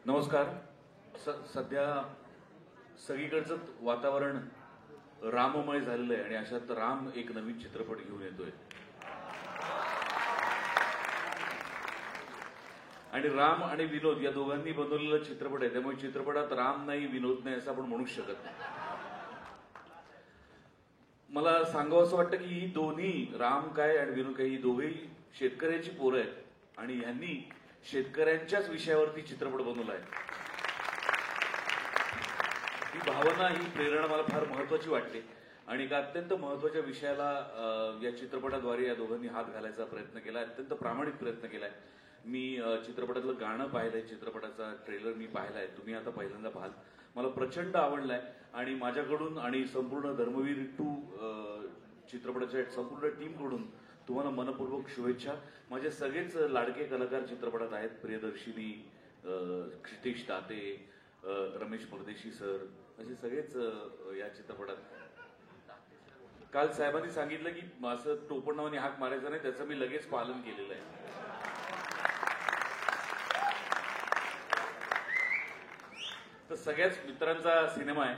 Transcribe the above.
नमस्कार. सध्या सगळीकडचं वातावरण राममय झालेलं आहे आणि अशात राम एक नवीन चित्रपट घेऊन येतोय आणि राम आणि विनोद या दोघांनी बनवलेला चित्रपट आहे. त्यामुळे चित्रपटात राम नाही विनोद नाही असं आपण म्हणू शकत नाही. मला सांगावं असं वाटतं की ही दोन्ही राम काय आणि विनोद काय ही दोघेही शेतकऱ्याची पोरं आहेत आणि ह्यांनी शेतकऱ्यांच्याच विषयावरती चित्रपट बनवला आहे. ही भावना ही प्रेरणा मला फार महत्वाची वाटते आणि एका अत्यंत महत्वाच्या विषयाला या चित्रपटाद्वारे या दोघांनी हात घालायचा प्रयत्न केला, अत्यंत प्रामाणिक प्रयत्न केलाय. मी चित्रपटातलं गाणं पाहिलंय, चित्रपटाचा ट्रेलर मी पाहिलाय, तुम्ही आता पहिल्यांदा पाहाल. मला प्रचंड आवडलाय आणि माझ्याकडून आणि संपूर्ण धर्मवीर 2 चित्रपटाच्या संपूर्ण टीमकडून तुम्हाला मनपूर्वक शुभेच्छा. माझे सगळेच लाडके कलाकार चित्रपटात आहेत. प्रियदर्शिनी, क्षितिश दाते, रमेश परदेशी सर, असे सगळेच या चित्रपटात. काल साहेबांनी सांगितलं की असं टोपण नावाने हाक मारायचा नाही, त्याचं मी लगेच पालन केलेलं आहे. तर सगळ्याच मित्रांचा सिनेमा आहे.